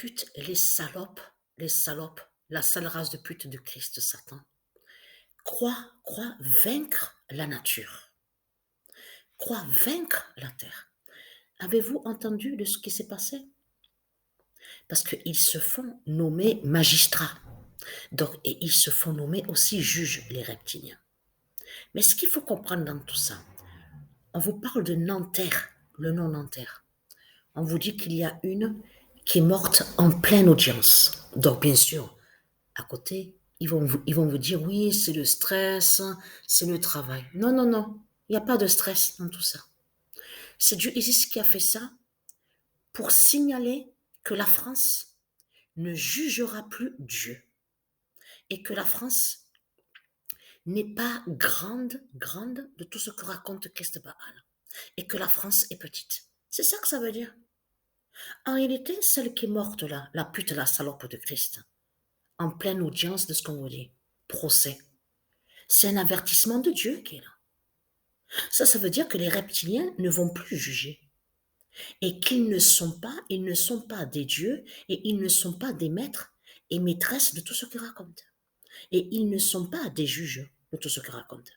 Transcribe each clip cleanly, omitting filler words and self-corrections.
putes, les salopes, la sale race de pute de Christ Satan, croient vaincre la nature, croient vaincre la terre. Avez-vous entendu de ce qui s'est passé? Parce qu'ils se font nommer magistrats. Donc, et ils se font nommer aussi juges, les reptiliens. Mais ce qu'il faut comprendre dans tout ça, on vous parle de Nanterre, le nom Nanterre. On vous dit qu'il y a une qui est morte en pleine audience. Donc, bien sûr, à côté, ils vont vous dire, oui, c'est le stress, c'est le travail. Non, non, non, il n'y a pas de stress dans tout ça. C'est Dieu Isis qui a fait ça pour signaler que la France ne jugera plus Dieu et que la France n'est pas grande de tout ce que raconte Christ Baal et que la France est petite. C'est ça que ça veut dire. En réalité, celle qui est morte là, la pute, la salope de Christ, en pleine audience de ce qu'on vous dit, procès, c'est un avertissement de Dieu qui est là. Ça veut dire que les reptiliens ne vont plus juger et ils ne sont pas des dieux et ils ne sont pas des maîtres et maîtresses de tout ce qu'ils racontent. Et ils ne sont pas des juges de tout ce qu'ils racontent.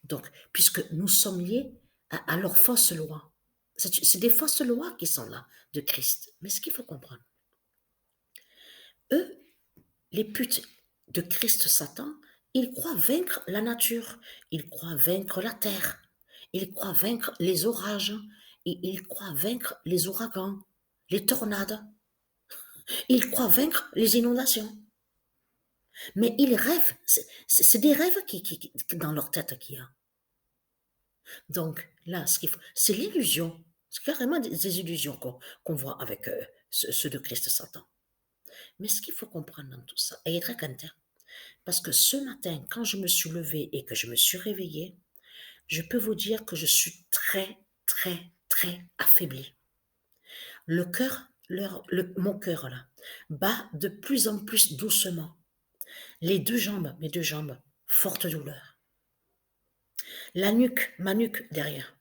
Donc, puisque nous sommes liés à leurs fausses lois. C'est des fausses lois qui sont là de Christ. Mais ce qu'il faut comprendre, eux, les putes de Christ Satan, ils croient vaincre la nature, ils croient vaincre la terre, ils croient vaincre les orages, et ils croient vaincre les ouragans, les tornades, ils croient vaincre les inondations. Mais ils rêvent, c'est des rêves dans leur tête qu'il y a. Donc là, ce qu'il faut, c'est l'illusion. C'est carrément des illusions qu'on voit avec ceux de Christ Satan. Mais ce qu'il faut comprendre dans tout ça, et très content, parce que ce matin, quand je me suis levée et que je me suis réveillée, je peux vous dire que je suis très, très, très affaiblie. Le cœur, mon cœur là, bat de plus en plus doucement. Mes deux jambes, forte douleur. La nuque, ma nuque derrière,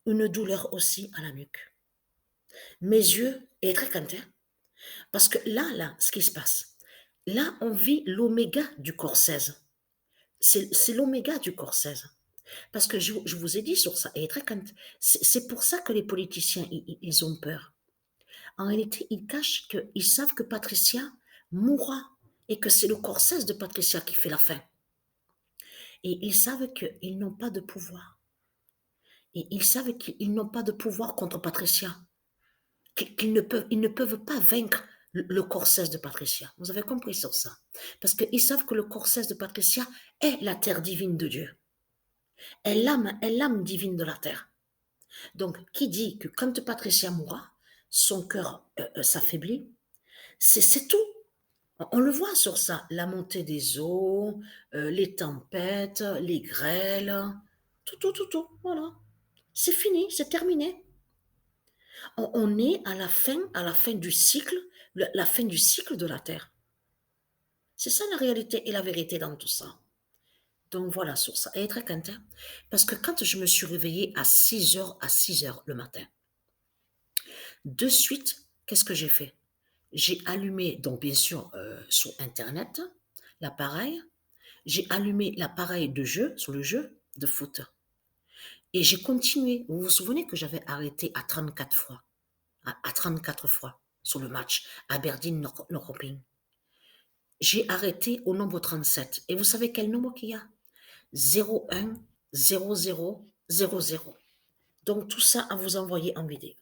une douleur aussi à la nuque. Mes yeux, et très content, parce que là, ce qui se passe, là, on vit l'oméga du corps 16. C'est l'oméga du corps 16. Parce que je vous ai dit sur ça, et très c'est pour ça que les politiciens, ils ont peur. En réalité, ils cachent qu'ils savent que Patricia mourra et que c'est le corps 16 de Patricia qui fait la fin. Et ils savent qu'ils n'ont pas de pouvoir. Et ils savent qu'ils n'ont pas de pouvoir contre Patricia. Ils ne peuvent pas vaincre le corps 16 de Patricia. Vous avez compris sur ça. Parce qu'ils savent que le corps 16 de Patricia est la terre divine de Dieu. Est l'âme divine de la terre. Donc, qui dit que quand Patricia mourra, son cœur s'affaiblit, c'est tout. On le voit sur ça, la montée des eaux, les tempêtes, les grêles, tout, voilà. C'est fini, c'est terminé. On est à la fin du cycle, la fin du cycle de la Terre. C'est ça la réalité et la vérité dans tout ça. Donc voilà sur ça. Et très content. Parce que quand je me suis réveillée à 6 heures le matin, de suite, qu'est-ce que j'ai fait? J'ai allumé, donc bien sûr, sur Internet, l'appareil. J'ai allumé l'appareil de jeu, sur le jeu de foot. Et j'ai continué. Vous vous souvenez que j'avais arrêté à 34 fois, à 34 fois sur le match Aberdeen-Norrköping. J'ai arrêté au nombre 37. Et vous savez quel nombre qu'il y a? 01 00 00. Donc tout ça à vous envoyer en vidéo.